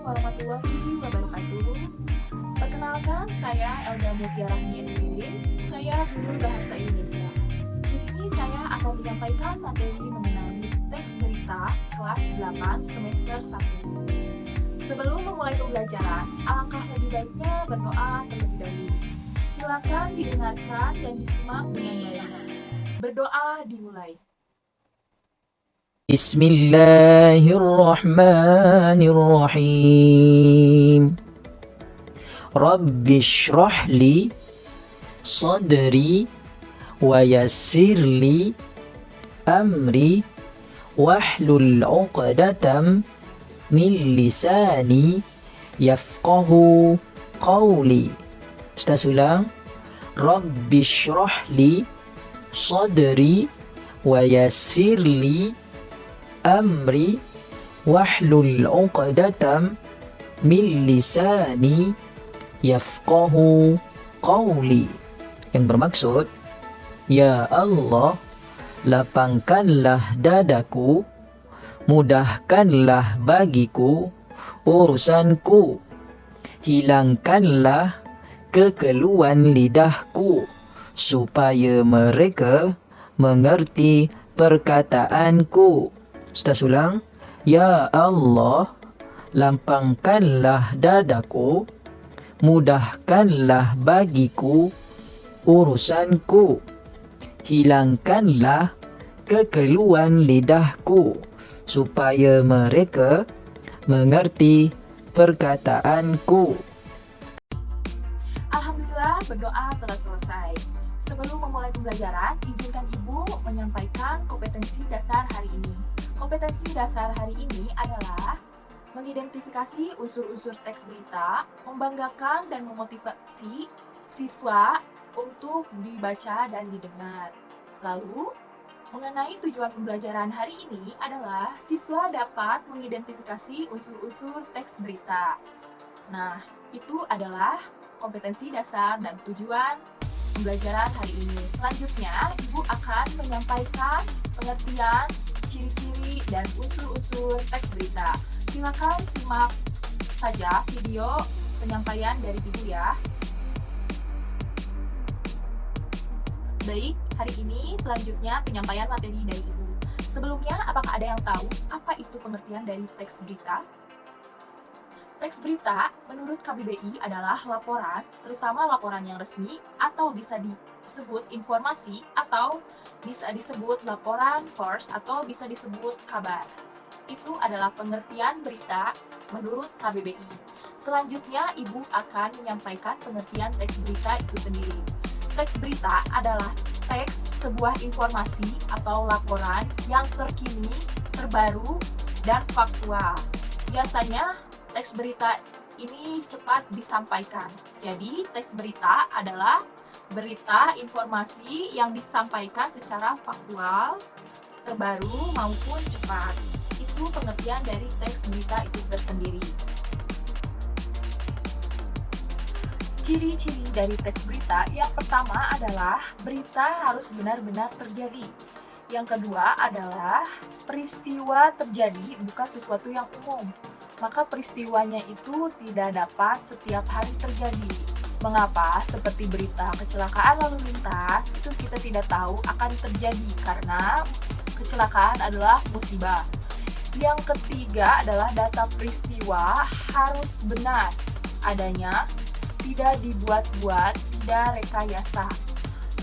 warahmatullahi wabarakatuh. Perkenalkan, saya Elda Mutiarahmi SPB. Saya guru bahasa Indonesia. Di sini saya akan menyampaikan materi mengenai teks berita kelas 8 semester 1. Sebelum memulai pembelajaran, alangkah lebih baiknya berdoa terlebih dahulu. Silakan didengarkan dan disimak dengan baik. Berdoa dimulai. Bismillahirrahmanirrahim. Rabbi shrah li sadri wa yassir li amri wahlul 'uqdatam min lisani yafqahu qawli. Kita ulang. Rabbi shrah li sadri wa yassir li amri wahlul 'uqdatam min lisani yafqahu qawli, yang bermaksud, ya Allah, lapangkanlah dadaku, mudahkanlah bagiku urusanku, hilangkanlah kekeluhan lidahku, supaya mereka mengerti perkataanku. Kita ulang. Ya Allah, lapangkanlah dadaku, mudahkanlah bagiku urusanku, hilangkanlah kekeluhan lidahku, supaya mereka mengerti perkataanku. Alhamdulillah, berdoa telah selesai. Sebelum memulai pembelajaran, izinkan Ibu menyampaikan kompetensi dasar hari ini. Kompetensi dasar hari ini adalah mengidentifikasi unsur-unsur teks berita, membanggakan dan memotivasi siswa untuk dibaca dan didengar. Lalu, mengenai tujuan pembelajaran hari ini adalah siswa dapat mengidentifikasi unsur-unsur teks berita. Nah, itu adalah kompetensi dasar dan tujuan pembelajaran hari ini. Selanjutnya, Ibu akan menyampaikan pengertian, ciri-ciri, dan unsur-unsur teks berita. Silakan simak saja video penyampaian dari Ibu ya. Baik, hari ini selanjutnya penyampaian materi dari Ibu. Sebelumnya, apakah ada yang tahu apa itu pengertian dari teks berita? Teks berita menurut KBBI adalah laporan, terutama laporan yang resmi, atau bisa disebut informasi, atau bisa disebut laporan pers, atau bisa disebut kabar. Itu adalah pengertian berita menurut KBBI. Selanjutnya, Ibu akan menyampaikan pengertian teks berita itu sendiri. Teks berita adalah teks sebuah informasi atau laporan yang terkini, terbaru, dan faktual. Biasanya, teks berita ini cepat disampaikan. Jadi, teks berita adalah berita informasi yang disampaikan secara faktual, terbaru, maupun cepat. Itu pengertian dari teks berita itu tersendiri. Ciri-ciri dari teks berita yang pertama adalah berita harus benar-benar terjadi. Yang kedua adalah peristiwa terjadi bukan sesuatu yang umum. Maka peristiwanya itu tidak dapat setiap hari terjadi. Mengapa? Seperti berita kecelakaan lalu lintas, itu kita tidak tahu akan terjadi karena kecelakaan adalah musibah. Yang ketiga adalah data peristiwa harus benar adanya, tidak dibuat-buat, tidak rekayasa.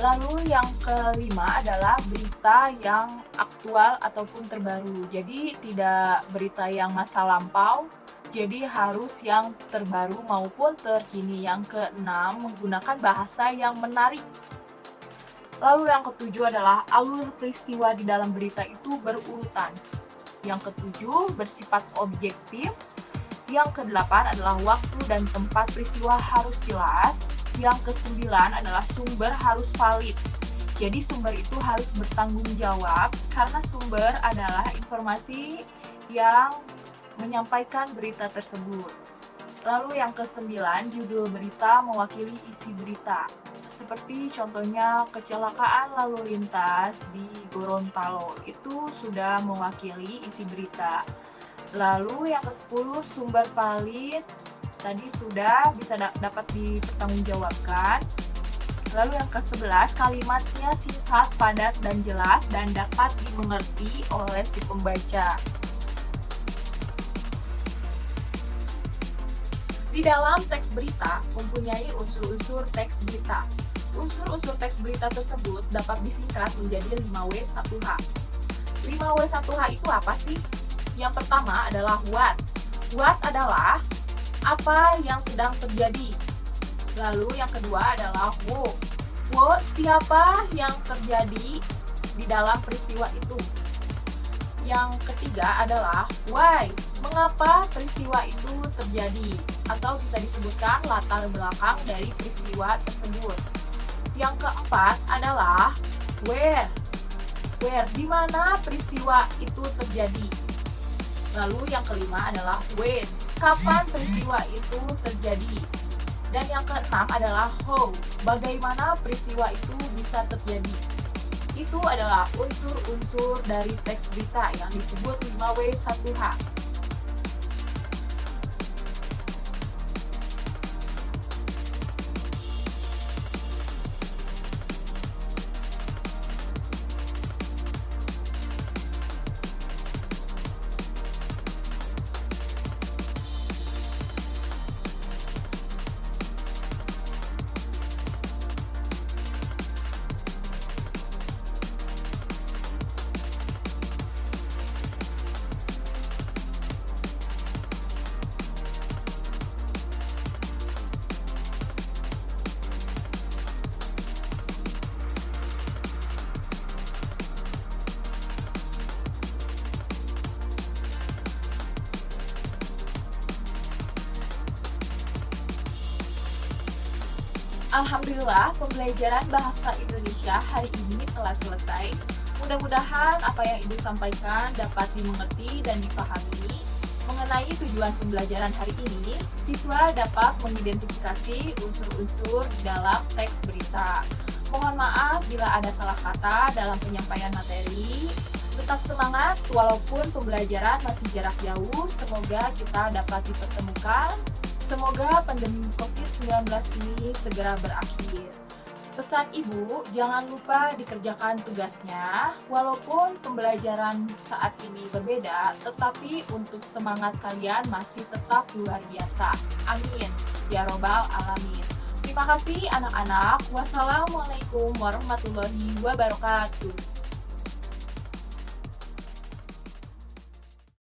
Lalu yang kelima adalah berita yang aktual ataupun terbaru. Jadi tidak berita yang masa lampau, jadi harus yang terbaru maupun terkini. Yang keenam, menggunakan bahasa yang menarik. Lalu yang ketujuh adalah alur peristiwa di dalam berita itu berurutan. Yang ketujuh, bersifat objektif. Yang kedelapan adalah waktu dan tempat peristiwa harus jelas. Yang kesembilan adalah sumber harus valid. Jadi sumber itu harus bertanggung jawab karena sumber adalah informasi yang menyampaikan berita tersebut. Lalu yang kesembilan, judul berita mewakili isi berita. Seperti contohnya kecelakaan lalu lintas di Gorontalo, itu sudah mewakili isi berita. Lalu yang ke-10 sumber valid, tadi sudah bisa dapat dipertanggungjawabkan. Lalu yang ke-11 kalimatnya singkat, padat, dan jelas dan dapat dimengerti oleh si pembaca. Di dalam teks berita mempunyai unsur-unsur teks berita. Unsur-unsur teks berita tersebut dapat disingkat menjadi 5W1H. 5W1H itu apa sih? Yang pertama adalah what. What adalah apa yang sedang terjadi. Lalu yang kedua adalah who. Who siapa yang terjadi di dalam peristiwa itu. Yang ketiga adalah why. Mengapa peristiwa itu terjadi? Atau bisa disebutkan latar belakang dari peristiwa tersebut. Yang keempat adalah where. Where, di mana peristiwa itu terjadi. Lalu yang kelima adalah when. Kapan peristiwa itu terjadi? Dan yang keenam adalah how. Bagaimana peristiwa itu bisa terjadi? Itu adalah unsur-unsur dari teks berita yang disebut 5W1H. Alhamdulillah, pembelajaran bahasa Indonesia hari ini telah selesai. Mudah-mudahan apa yang Ibu sampaikan dapat dimengerti dan dipahami. Mengenai tujuan pembelajaran hari ini, siswa dapat mengidentifikasi unsur-unsur di dalam teks berita. Mohon maaf bila ada salah kata dalam penyampaian materi. Tetap semangat walaupun pembelajaran masih jarak jauh. Semoga kita dapat dipertemukan. Semoga pandemi COVID-19 ini segera berakhir. Pesan Ibu, jangan lupa dikerjakan tugasnya. Walaupun pembelajaran saat ini berbeda, tetapi untuk semangat kalian masih tetap luar biasa. Amin. Ya Robbal Alamin. Terima kasih anak-anak. Wassalamualaikum warahmatullahi wabarakatuh.